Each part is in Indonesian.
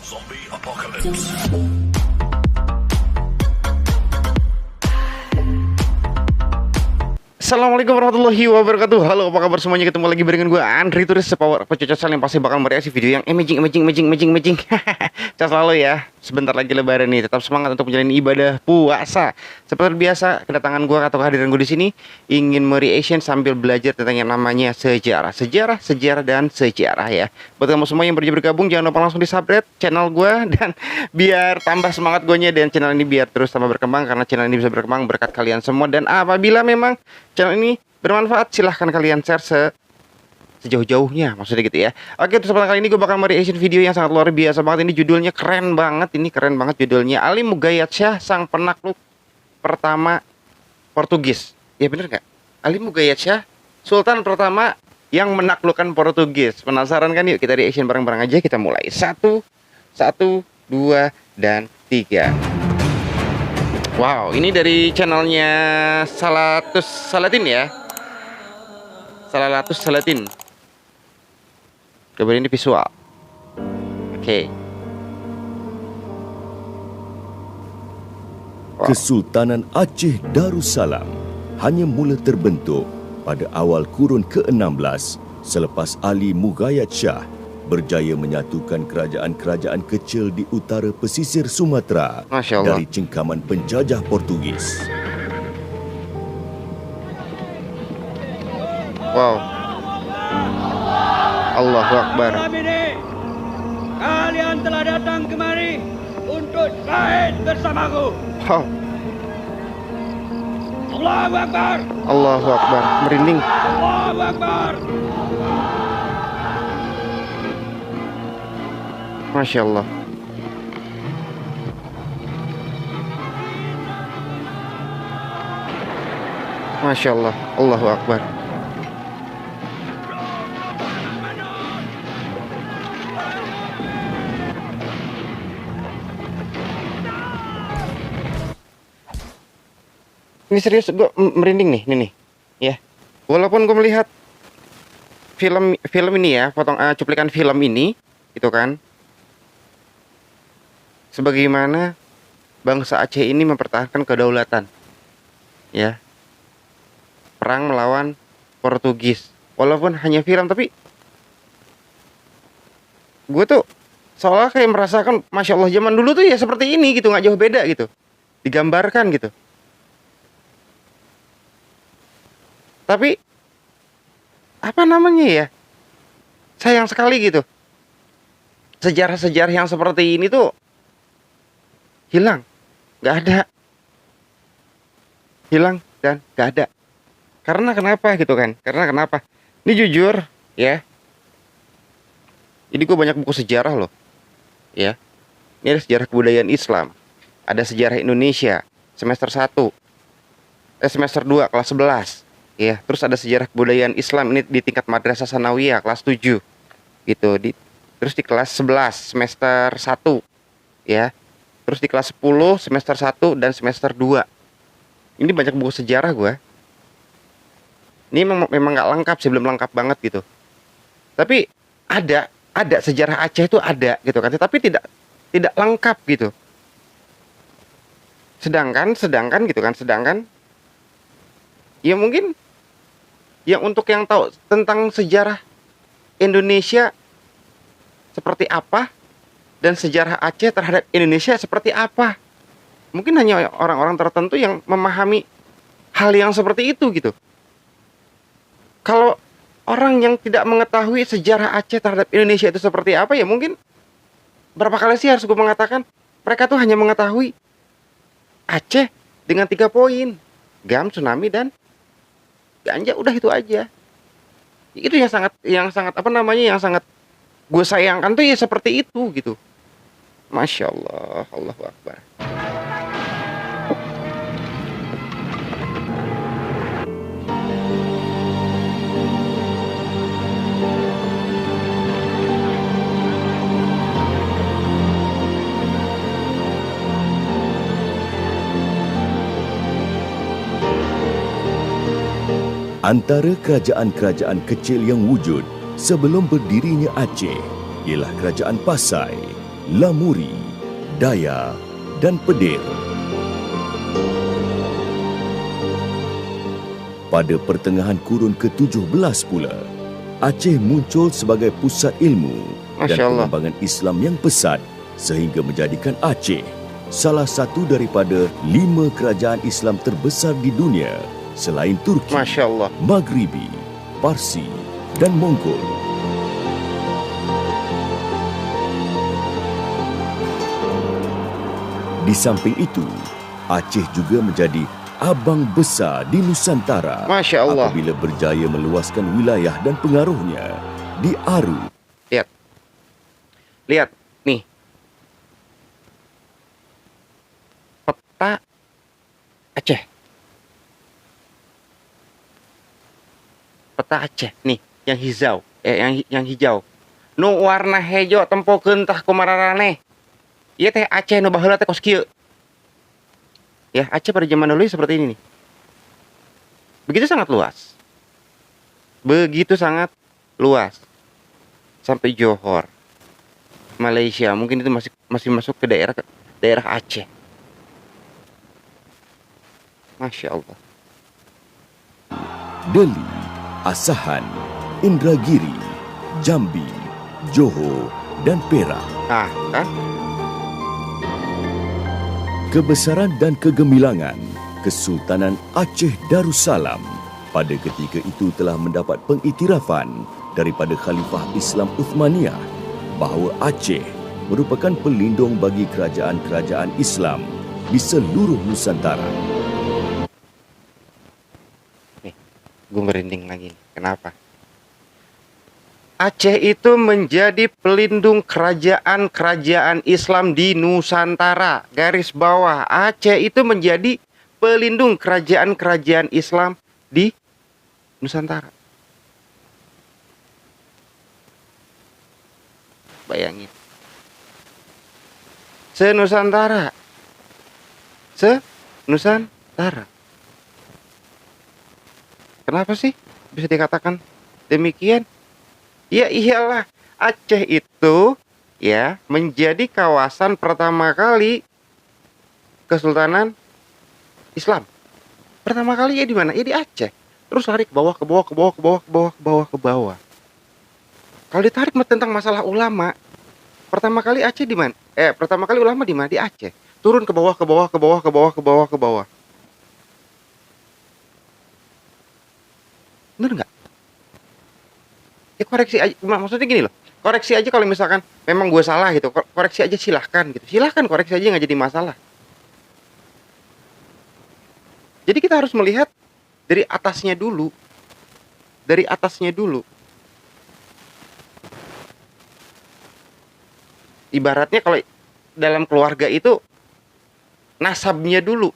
Zombie Apocalypse. Assalamualaikum warahmatullahi wabarakatuh. Halo, apa kabar semuanya? Ketemu lagi barengan gue Andri Turis, sepower pecocok yang pasti bakal mereaksi video yang amazing. Sehat selalu ya. Sebentar lagi lebaran nih, tetap semangat untuk menjalani ibadah puasa. Seperti biasa, kedatangan gue atau kehadiran gue di sini ingin mereaction sambil belajar tentang yang namanya sejarah dan sejarah ya. Buat kamu semua yang bergabung, jangan lupa langsung di-subscribe channel gue dan biar tambah semangat gue dan channel ini biar terus tambah berkembang, karena channel ini bisa berkembang berkat kalian semua. Dan apabila memang channel ini bermanfaat, silahkan kalian share sejauh-jauhnya, maksudnya gitu ya. Oke, terus kali ini gue bakal mereaction video yang sangat luar biasa banget. Ini judulnya keren banget, judulnya Ali Mughayat-Shah, sang penakluk pertama Portugis. Ya bener nggak? Ali Mughayat-Shah, Sultan pertama yang menaklukkan Portugis. Penasaran kan? Yuk kita reaction bareng-bareng aja. Kita mulai. 1, 2, dan 3. Wow, ini dari channelnya Salatus Salatin ya. Salatus Salatin. Coba ini visual. Oke. Wow. Kesultanan Aceh Darussalam hanya mula terbentuk pada awal kurun ke-16 selepas Ali Mughayat-Shah berjaya menyatukan kerajaan-kerajaan kecil di utara pesisir Sumatera dari cengkaman penjajah Portugis. Wow. Allahu Akbar. Malam ini kalian telah datang kemari untuk syahid bersamaku. Wow. Allahu Akbar. Allahu Akbar. Merinding. Allahu Akbar. Masya Allah. Masya Allah. Allahu Akbar. Ini serius, gue merinding nih, nih ya. Walaupun gue melihat film ini ya, cuplikan film ini, itu kan, sebagaimana bangsa Aceh ini mempertahankan kedaulatan, ya, perang melawan Portugis. Walaupun hanya film, tapi gue tuh seolah kayak merasakan, masya Allah, zaman dulu tuh ya seperti ini gitu, nggak jauh beda gitu, digambarkan gitu. Tapi apa namanya ya, sayang sekali gitu, sejarah-sejarah yang seperti ini tuh hilang, nggak ada, hilang dan nggak ada. Karena kenapa gitu kan? Karena kenapa? Ini jujur ya, ini gue banyak buku sejarah loh, ya. Ini ada sejarah kebudayaan Islam, ada sejarah Indonesia semester 1, semester 2 kelas 11. Ya, terus ada sejarah kebudayaan Islam ini di tingkat madrasah sanawiyah kelas 7 gitu. Terus di kelas 11 semester 1 ya. Terus di kelas 10 semester 1 dan semester 2. Ini banyak buku sejarah gua. Ini memang nggak lengkap sih, belum lengkap banget gitu. Tapi ada sejarah Aceh itu ada gitu kan, tapi tidak lengkap gitu. Sedangkan gitu kan, ya mungkin yang untuk yang tahu tentang sejarah Indonesia seperti apa dan sejarah Aceh terhadap Indonesia seperti apa, mungkin hanya orang-orang tertentu yang memahami hal yang seperti itu gitu. Kalau orang yang tidak mengetahui sejarah Aceh terhadap Indonesia itu seperti apa, ya mungkin berapa kali sih harus gue mengatakan, mereka tuh hanya mengetahui Aceh dengan 3 poin: GAM, tsunami, dan ganja. Udah itu aja. Itu yang sangat apa namanya, yang sangat gue sayangkan tuh ya seperti itu gitu. Masya Allah, Allahu Akbar. Antara kerajaan-kerajaan kecil yang wujud sebelum berdirinya Aceh ialah Kerajaan Pasai Lamuri, Daya, dan Pedir. Pada pertengahan kurun ke-17 pula, Aceh muncul sebagai pusat ilmu dan Masya Allah. pengembangan Islam yang pesat sehingga menjadikan Aceh salah satu daripada 5 kerajaan Islam terbesar di dunia selain Turki, Masya Allah. Maghribi, Parsi, dan Mongol. Di samping itu, Aceh juga menjadi abang besar di Nusantara Masya Allah. apabila berjaya meluaskan wilayah dan pengaruhnya di Aru. Lihat. Lihat. Nih. Peta Aceh. Peta Aceh. Nih. Yang hijau. Yang hijau. Nu warna hijau tempokeun tah kumararane. Ieu teh Aceh nu baheula teh kos kieu. Ya, Aceh pada zaman dulu seperti ini nih. Begitu sangat luas. Begitu sangat luas. Sampai Johor. Malaysia, mungkin itu masih masuk ke daerah Aceh. Masya Allah. Deli, Asahan, Indragiri, Jambi, Johor, dan Perak. Ah, kan? Kebesaran dan kegemilangan Kesultanan Aceh Darussalam pada ketika itu telah mendapat pengiktirafan daripada Khalifah Islam Uthmaniyah bahawa Aceh merupakan pelindung bagi kerajaan-kerajaan Islam di seluruh Nusantara. Nih, gue merinding lagi nih. Kenapa? Aceh itu menjadi pelindung kerajaan-kerajaan Islam di Nusantara. Garis bawah, Aceh itu menjadi pelindung kerajaan-kerajaan Islam di Nusantara. Bayangin. Se-Nusantara. Se-Nusantara. Kenapa sih bisa dikatakan demikian? Ya iyalah, Aceh itu ya menjadi kawasan pertama kali Kesultanan Islam. Pertama kali ya di mana? Ya di Aceh. Terus lari ke bawah, ke bawah, ke bawah, ke bawah, ke bawah, ke bawah, ke bawah. Kalau ditarik tentang masalah ulama, pertama kali Aceh di mana? Pertama kali ulama di mana? Di Aceh. Turun ke bawah, ke bawah, ke bawah, ke bawah, ke bawah, ke bawah. Bener nggak? Ya koreksi aja, maksudnya gini loh. Koreksi aja kalau misalkan memang gue salah gitu. Koreksi aja silahkan gitu. Silahkan koreksi aja, nggak jadi masalah. Jadi kita harus melihat dari atasnya dulu. Dari atasnya dulu. Ibaratnya kalau dalam keluarga itu nasabnya dulu.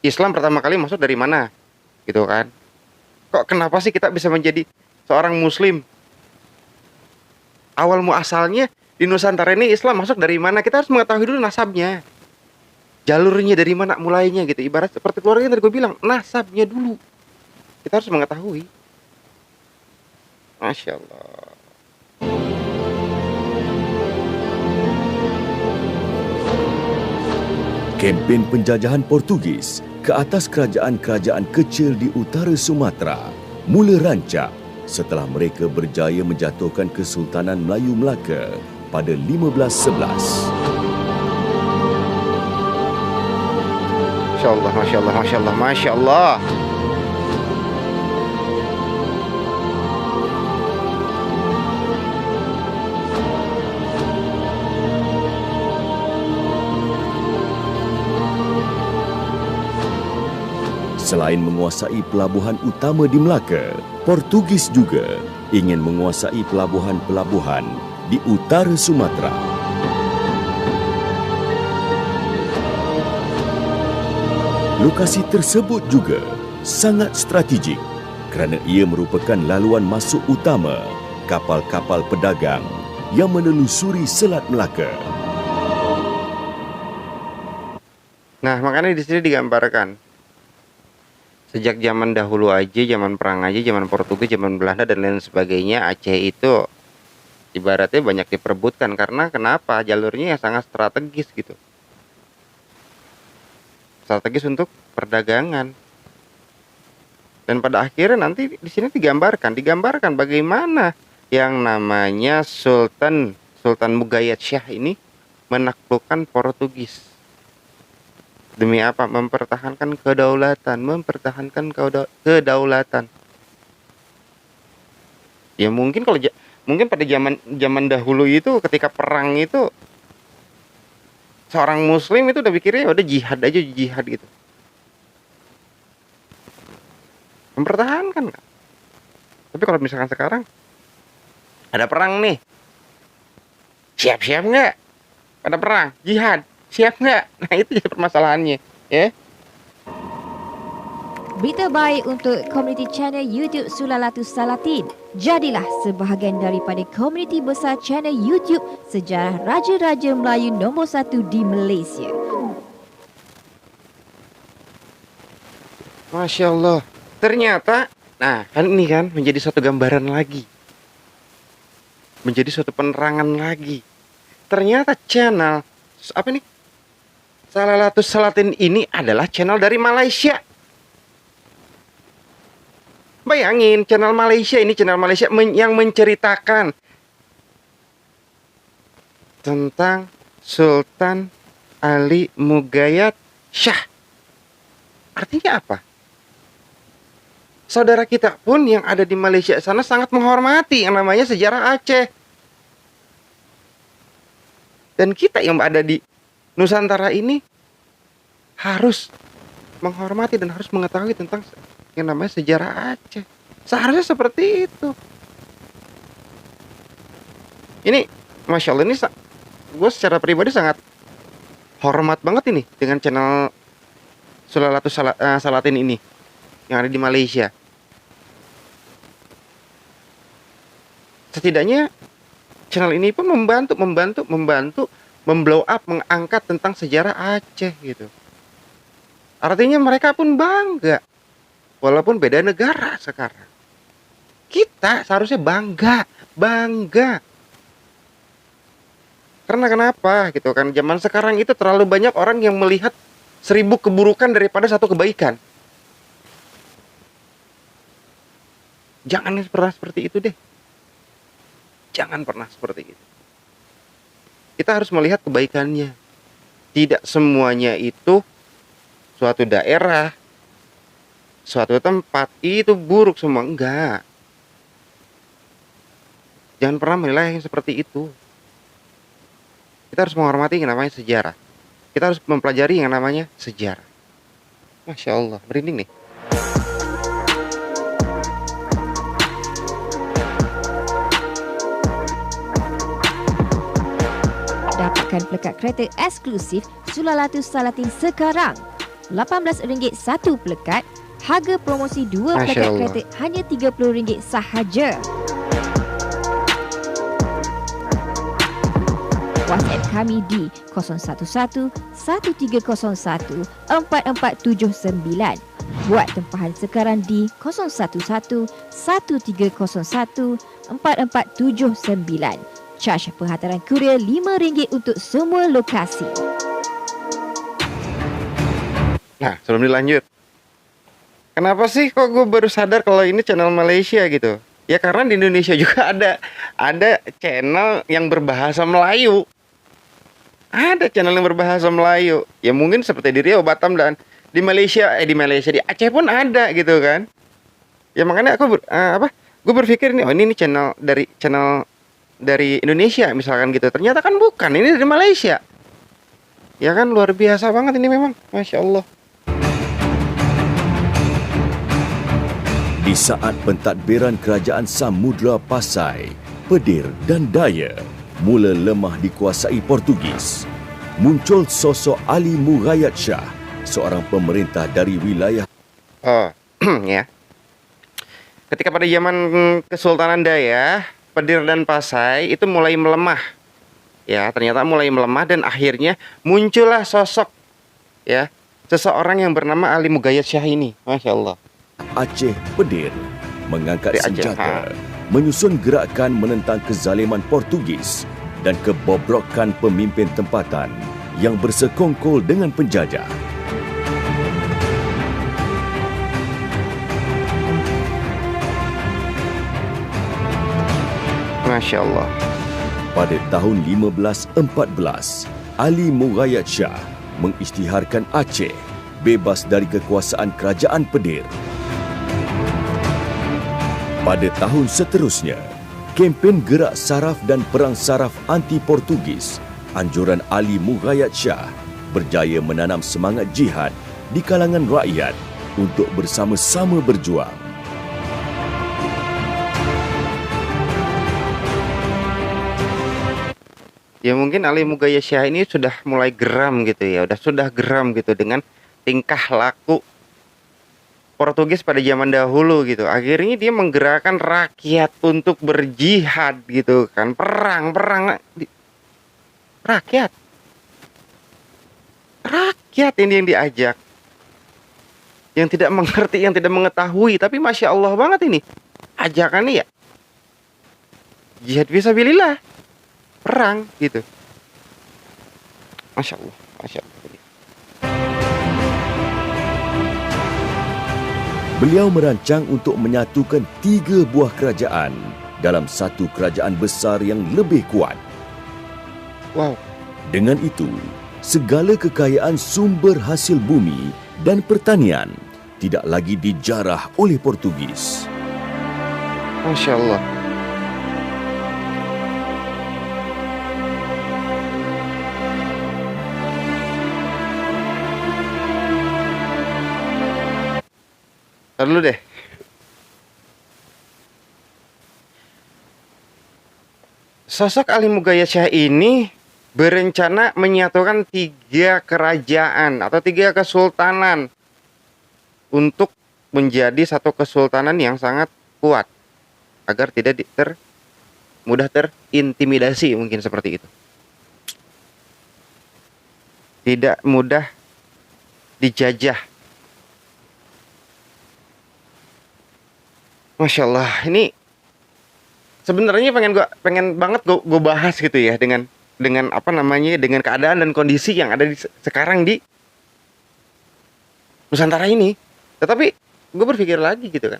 Islam pertama kali masuk dari mana? Gitu kan. Kok kenapa sih kita bisa menjadi seorang muslim? Awal muasalnya di Nusantara ini Islam masuk dari mana? Kita harus mengetahui dulu nasabnya. Jalurnya dari mana mulainya gitu. Ibarat seperti keluarga yang tadi gue bilang, nasabnya dulu. Kita harus mengetahui. Masya Allah. Kempen penjajahan Portugis ke atas kerajaan-kerajaan kecil di utara Sumatera mula rancak setelah mereka berjaya menjatuhkan Kesultanan Melayu Melaka pada 1511. Masya Allah, Masya Allah, Masya Allah, Masya Allah. Selain menguasai pelabuhan utama di Melaka, Portugis juga ingin menguasai pelabuhan-pelabuhan di utara Sumatera. Lokasi tersebut juga sangat strategik kerana ia merupakan laluan masuk utama kapal-kapal pedagang yang menelusuri Selat Melaka. Nah, makanya di sini digambarkan sejak zaman dahulu aja, zaman perang aja, zaman Portugis, zaman Belanda dan lain sebagainya, Aceh itu ibaratnya banyak diperebutkan karena kenapa? Jalurnya yang sangat strategis gitu. Strategis untuk perdagangan. Dan pada akhirnya nanti di sini digambarkan bagaimana yang namanya Sultan Mugayat Shah ini menaklukkan Portugis. Demi apa? Mempertahankan kedaulatan. Ya mungkin mungkin pada zaman dahulu itu ketika perang itu seorang muslim itu udah pikirnya udah jihad gitu. Mempertahankan kan. Tapi kalau misalkan sekarang ada perang nih, siap nggak? Ada perang, jihad, siap nggak? Nah itu jadi permasalahannya, ya. Berita baik untuk komuniti channel YouTube Sulalatus Salatin. Jadilah sebahagian daripada komuniti besar channel YouTube sejarah Raja-Raja Melayu nombor 1 di Malaysia. Masya Allah. Ternyata, nah kan ini kan menjadi suatu gambaran lagi. Menjadi suatu penerangan lagi. Ternyata channel, apa nih? Sulalatus Salatin ini adalah channel dari Malaysia. Bayangin, channel Malaysia yang menceritakan tentang Sultan Ali Mugayat Shah. Artinya apa? Saudara kita pun yang ada di Malaysia sana sangat menghormati yang namanya sejarah Aceh. Dan kita yang ada di Nusantara ini harus menghormati dan harus mengetahui tentang yang namanya sejarah Aceh. Seharusnya seperti itu. Ini Masya Allah, ini gue secara pribadi sangat hormat banget ini dengan channel Sulalatus Salatin ini yang ada di Malaysia. Setidaknya channel ini pun membantu memblow up, mengangkat tentang sejarah Aceh gitu. Artinya mereka pun bangga walaupun beda negara sekarang. Kita seharusnya bangga. Karena kenapa gitu kan? Zaman sekarang itu terlalu banyak orang yang melihat 1000 keburukan daripada 1 kebaikan. Jangan pernah seperti itu deh. Jangan pernah seperti itu. Kita harus melihat kebaikannya. Tidak semuanya itu suatu daerah, suatu tempat itu buruk semua. Enggak. Jangan pernah menilai yang seperti itu. Kita harus menghormati yang namanya sejarah. Kita harus mempelajari yang namanya sejarah. Masya Allah, merinding nih. Dapatkan pelekat kereta eksklusif Sulalatus Salatin sekarang. RM18 satu pelekat. Harga promosi 2 Masya pelekat Allah. kereta hanya RM30 sahaja. WhatsApp kami di 011 1301 4479. Buat tempahan sekarang di 011 1301 4479. Charge penghantaran kurier RM5 untuk semua lokasi. Nah, sebelum dilanjut, kenapa sih kok gue baru sadar kalau ini channel Malaysia gitu? Ya karena di Indonesia juga ada channel yang berbahasa Melayu. Ada channel yang berbahasa Melayu. Ya mungkin seperti di Riau, Batam, dan di Malaysia, di Aceh pun ada gitu kan. Ya makanya gue berpikir nih, oh ini channel dari Indonesia misalkan gitu. Ternyata kan bukan, ini dari Malaysia. Ya kan luar biasa banget ini memang, Masya Allah. Di saat pentadbiran kerajaan Samudra Pasai, Pedir dan Daya mula lemah dikuasai Portugis, muncul sosok Ali Mugayat Shah, seorang pemerintah dari wilayah Oh, ya. Ketika pada zaman Kesultanan Daya, Pedir dan Pasai itu mulai melemah. Ya, ternyata mulai melemah dan akhirnya muncullah sosok ya, seseorang yang bernama Ali Mugayat Shah ini. Masya Allah. Aceh Pedir mengangkat Dari Aceh, senjata menyusun gerakan menentang kezaliman Portugis dan kebobrokan pemimpin tempatan yang bersekongkol dengan penjajah. Masya Allah. Pada tahun 1514, Ali Mughayat Shah mengisytiharkan Aceh bebas dari kekuasaan kerajaan Pedir. Pada tahun seterusnya, kempen gerak saraf dan perang saraf anti-Portugis, anjuran Ali Mughayat Shah berjaya menanam semangat jihad di kalangan rakyat untuk bersama-sama berjuang. Ya mungkin Ali Mughayat Shah ini sudah mulai geram gitu ya, sudah geram gitu dengan tingkah laku Portugis pada zaman dahulu gitu. Akhirnya dia menggerakkan rakyat untuk berjihad gitu kan, perang rakyat ini yang diajak, yang tidak mengerti, yang tidak mengetahui, tapi masya Allah banget ini ajakannya ya, jihad fisabilillah, perang gitu. Masya Allah, masya Allah. Beliau merancang untuk menyatukan 3 buah kerajaan dalam satu kerajaan besar yang lebih kuat. Wow. Dengan itu, segala kekayaan sumber hasil bumi dan pertanian tidak lagi dijarah oleh Portugis. Masya Allah. Dulu deh. Sosok Ali Mughayat Shah ini berencana menyatukan 3 kerajaan atau 3 kesultanan untuk menjadi satu kesultanan yang sangat kuat agar tidak mudah terintimidasi, mungkin seperti itu. Tidak mudah dijajah. Masya Allah, ini sebenarnya pengen banget gue bahas gitu ya dengan apa namanya, dengan keadaan dan kondisi yang ada sekarang di Nusantara ini. Tetapi gue berpikir lagi gitu kan,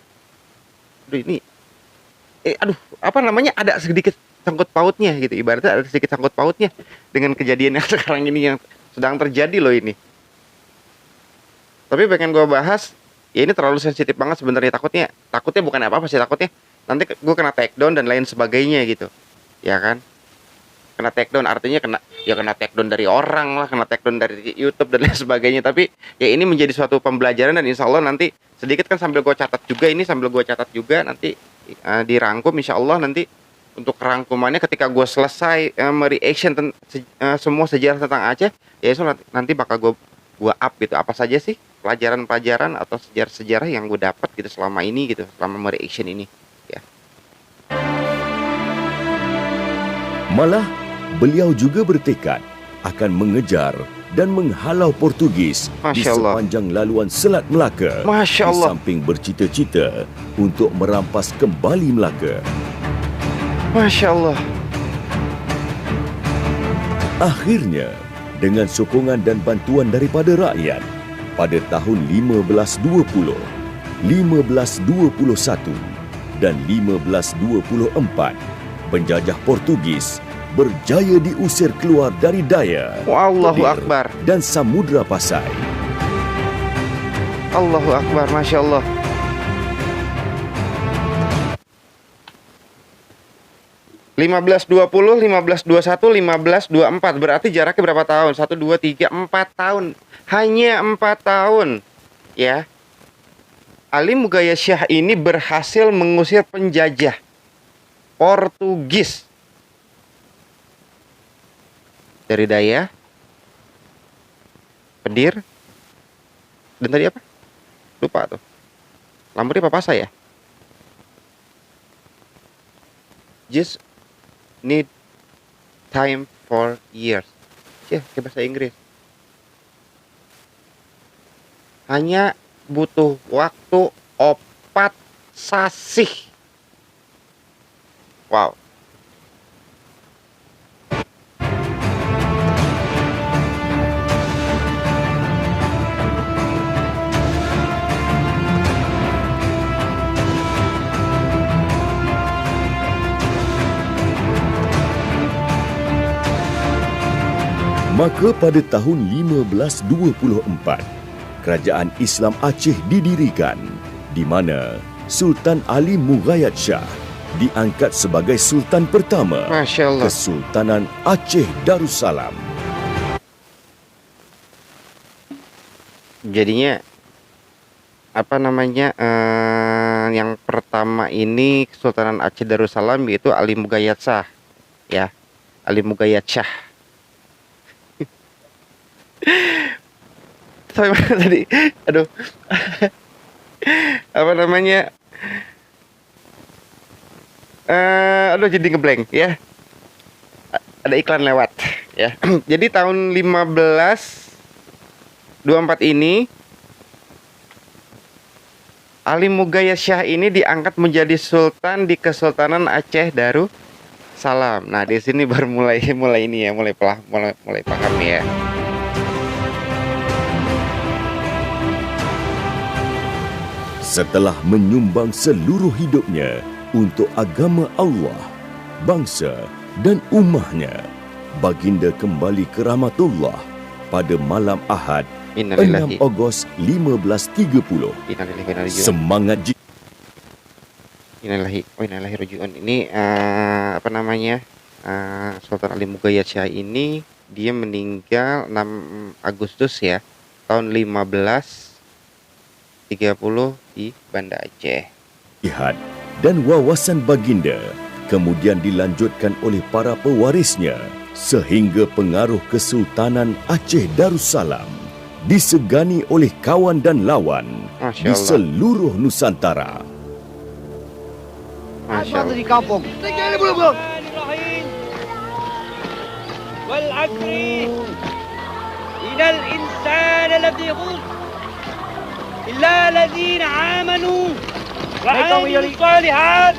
apa namanya, ada sedikit sangkut pautnya gitu, ibaratnya ada sedikit sangkut pautnya dengan kejadian yang sekarang ini yang sedang terjadi loh ini. Tapi pengen gue bahas. Ya ini terlalu sensitif banget sebenarnya, takutnya bukan apa-apa sih, takutnya nanti gue kena take down dan lain sebagainya gitu. Ya kan? Kena take down artinya kena take down dari orang lah, kena take down dari YouTube dan lain sebagainya. Tapi ya ini menjadi suatu pembelajaran dan insya Allah nanti sedikit kan sambil gue catat juga nanti dirangkum insya Allah nanti untuk rangkumannya ketika gue selesai mereaction semua sejarah tentang Aceh, ya itu nanti bakal gue up gitu, apa saja sih pelajaran-pelajaran atau sejarah-sejarah yang gue dapat gitu selama ini gitu, selama mereaction ini ya. Malah beliau juga bertekad akan mengejar dan menghalau Portugis di Masya Allah. sepanjang laluan Selat Melaka. Masya Allah. Di samping bercita-cita untuk merampas kembali Melaka. Masya Allah. Akhirnya, dengan sokongan dan bantuan daripada rakyat, pada tahun 1520, 1521 dan 1524, penjajah Portugis berjaya diusir keluar dari Daya, Allahu Pedir, Akbar. dan Samudra Pasai. Allahu Akbar, Masya Allah. (1520, 1521, 1524) berarti jaraknya berapa tahun? 1, 2, 3, 4 tahun. Hanya 4 tahun. Ya. Ali Mughayat Shah ini berhasil mengusir penjajah Portugis dari Daya, Pedir, dan tadi apa? Lupa tuh. Lampuri apa Pasai ya? Just need time for years. Ya, ke bahasa Inggris. Hanya butuh waktu 4 sasih. Wow. Maka pada tahun 1524, Kerajaan Islam Aceh didirikan, di mana Sultan Ali Mughayat Shah diangkat sebagai Sultan pertama Masya Allah. Kesultanan Aceh Darussalam. Jadinya apa namanya yang pertama ini Kesultanan Aceh Darussalam yaitu Ali Mughayat Shah, ya, Ali Mughayat Shah. Sampai mana tadi? Aduh. Apa namanya? Aduh jadi ngeblank ya. Ada iklan lewat ya. Jadi tahun 1524 ini Ali Mughayat Shah ini diangkat menjadi sultan di Kesultanan Aceh Darussalam. Nah, di sini baru mulai ini ya, mulai paham ya. Setelah menyumbang seluruh hidupnya untuk agama Allah, bangsa dan ummahnya, baginda kembali ke rahmatullah pada malam Ahad 6 Ogos 1530. Semangat Innalillahi wa inna ilaihi raji'un. Ini apa namanya? Sultan Ali Mughayat Shah ini dia meninggal 6 Agustus ya, tahun 1530 di Banda Aceh. Jihad dan wawasan baginda kemudian dilanjutkan oleh para pewarisnya sehingga pengaruh Kesultanan Aceh Darussalam disegani oleh kawan dan lawan di seluruh Nusantara. Masya Allah. Di kampung. Wal asri innal insana lafi khusr illa alladhina amanu wa amilus salihat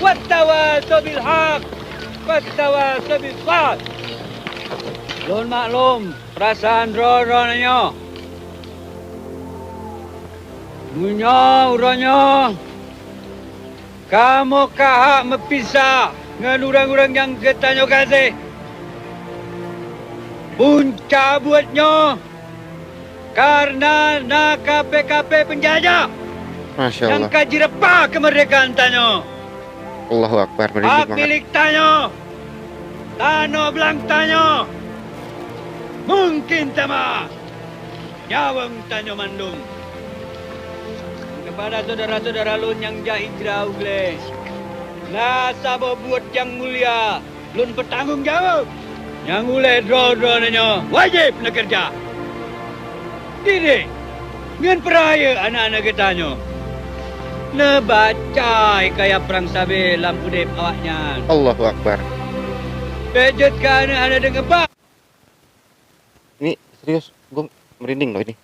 wattawasau bil haq wattawasau bis sabr. Lon maklum perasaan ronanya. Munya uranya. Kamu kahak mepisah dengan orang-orang yang ketanya kasih. Punca buatnya karena nak KPKP penjajah. Masya Yang Allah. kaji repah kemerdekaan tanyo. Allahu Akbar. Hak Merinding banget. milik tanyo. Tanah belang tanyo. Mungkin sama. Nyawang tanyo mandung. Kepada saudara-saudara lun yang hijrah ugle. Lah sabo buat yang mulia. Lun bertanggung jawab. Yang ule draw-draw nanya. Wajib nak kerja. Diri. Ngan peraya anak-anak ketanyo. Nebaca kayak perang sabil lampu dep awaknya. Allahu Akbar. Pejet ke anak-anak dengan bak. Ini serius, gue merinding loh ini.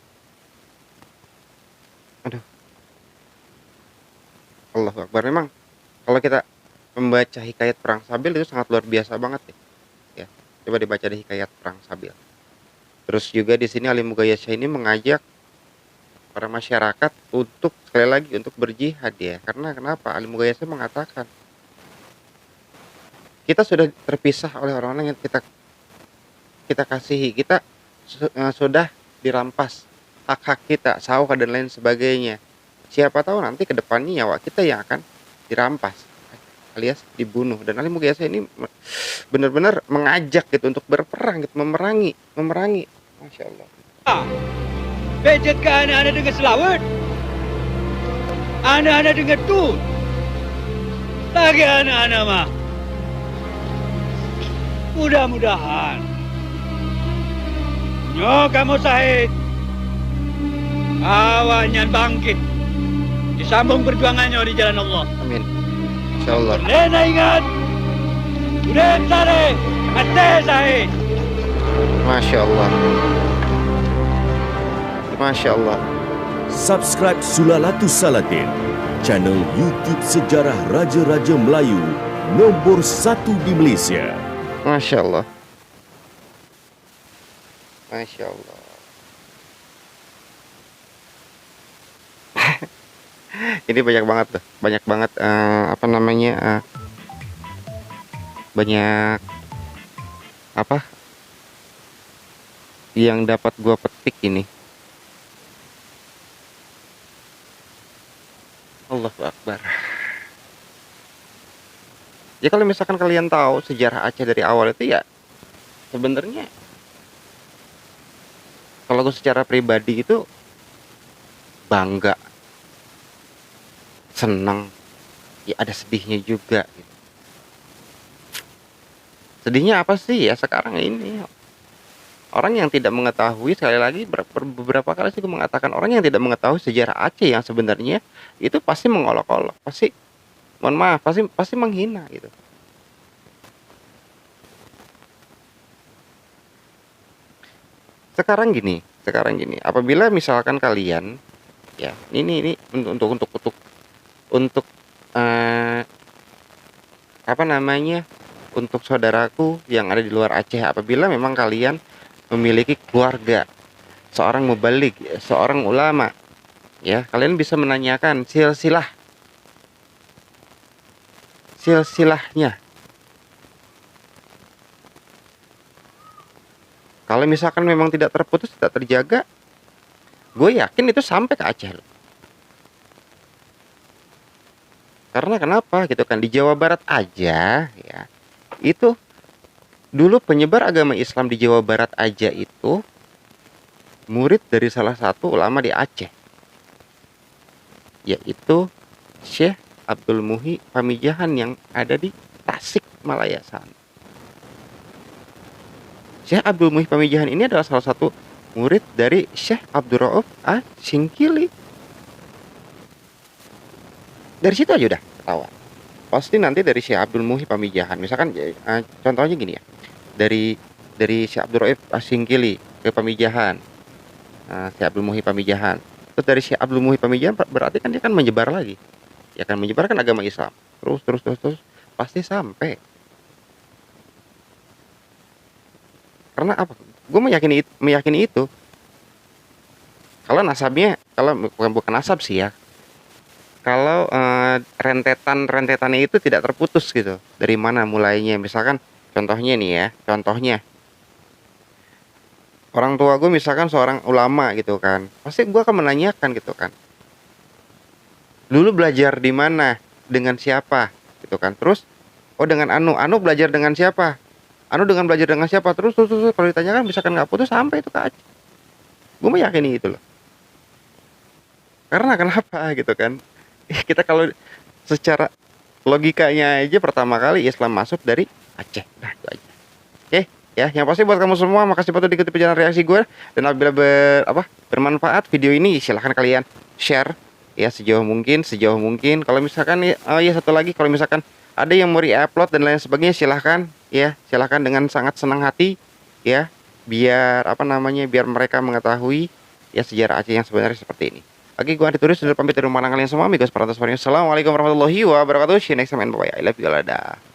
Aduh. Allahu Akbar. Memang kalau kita membaca hikayat perang sabil itu sangat luar biasa banget ya. Coba dibaca di hikayat perang sabil. Terus juga di sini Ali Mughayat Shah ini mengajak para masyarakat untuk sekali lagi untuk berjihad ya. Karena kenapa? Ali Mughayat Shah mengatakan kita sudah terpisah oleh orang-orang yang kita kasihi. Kita sudah dirampas hak-hak kita, sawah dan lain sebagainya. Siapa tahu nanti ke depannya nyawa kita yang akan dirampas alias dibunuh. Dan Ali Mughayat Shah ini benar-benar mengajak gitu untuk berperang gitu, memerangi. Masya Allah. Pejet ke anak-anak dengan selawat. Anak-anak dengan tut. Lagi anak-anak mah. Mudah-mudahan. Nyo kamu sahid. Awaknya bangkit. Disambung perjuangannya di jalan Allah. Amin. Insya Allah. Lena ingat. Udah sare. Mati sahid. Masya Allah. Masya Allah. Subscribe Sulalatus Salatin, channel YouTube Sejarah Raja-Raja Melayu nomor 1 di Malaysia. Masya Allah. Masya Allah. Ini banyak banget tuh, banyak banget apa namanya, banyak apa yang dapat gua petik ini. Allahu Akbar. Ya kalau misalkan kalian tahu sejarah Aceh dari awal itu ya sebenarnya kalau gue secara pribadi itu bangga, senang, ya ada sedihnya juga gitu. Sedihnya apa sih ya sekarang ini orang yang tidak mengetahui, sekali lagi beberapa kali sih gue mengatakan, orang yang tidak mengetahui sejarah Aceh yang sebenarnya itu pasti mengolok-olok, pasti mohon maaf, pasti menghina gitu. Sekarang gini, apabila misalkan kalian ya ini untuk apa namanya, untuk saudaraku yang ada di luar Aceh, apabila memang kalian memiliki keluarga seorang mubalik, seorang ulama, ya kalian bisa menanyakan silsilahnya. Kalau misalkan memang tidak terputus, tidak terjaga, gue yakin itu sampai ke Aceh. Karena kenapa gitu kan, di Jawa Barat aja ya, itu dulu penyebar agama Islam di Jawa Barat aja itu murid dari salah satu ulama di Aceh, yaitu Syekh Abdul Muhi Pamijahan yang ada di Tasik Malaya sana. Syekh Abdul Muhi Pamijahan ini adalah salah satu murid dari Syekh Abdul Rauf Asingkili. Dari situ aja udah ketahuan. Pasti nanti dari Syekh Abdul Muhi Pamijahan, misalkan contohnya gini ya, dari Syekh Abdul Rauf Asingkili ke Pamijahan, Syekh Abdul Muhi Pamijahan, terus dari Syekh Abdul Muhi Pamijahan berarti kan dia kan menyebar lagi, ya kan, menyebarkan agama Islam terus pasti sampai. Karena apa? Gue meyakini itu. Kalau nasabnya, kalau bukan nasab sih ya, kalau rentetannya itu tidak terputus gitu, dari mana mulainya. Misalkan contohnya nih ya, orang tua gue misalkan seorang ulama gitu kan, pasti gue akan menanyakan gitu kan, dulu belajar di mana, dengan siapa gitu kan. Terus dengan Anu belajar dengan siapa, belajar dengan siapa, terus kalau ditanyakan misalkan nggak putus sampai itu ke Aceh. Gue meyakini itu loh. Karena kenapa gitu kan, kita kalau secara logikanya aja pertama kali Islam masuk dari Aceh. Nah itu aja. Oke ya, yang pasti buat kamu semua, makasih buat ikuti perjalanan reaksi gue. Dan apabila bermanfaat video ini, silahkan kalian share ya sejauh mungkin. Kalau misalkan satu lagi, kalau misalkan ada yang mau re-upload dan lain sebagainya, silahkan dengan sangat senang hati ya, biar biar mereka mengetahui ya sejarah Aceh yang sebenarnya seperti ini. Oke, gue Andri Turis sudah pamit dari rumah kalian semua, amigos para. Assalamualaikum warahmatullahi wabarakatuh. See you next time and bye bye. I love you all. Dadah.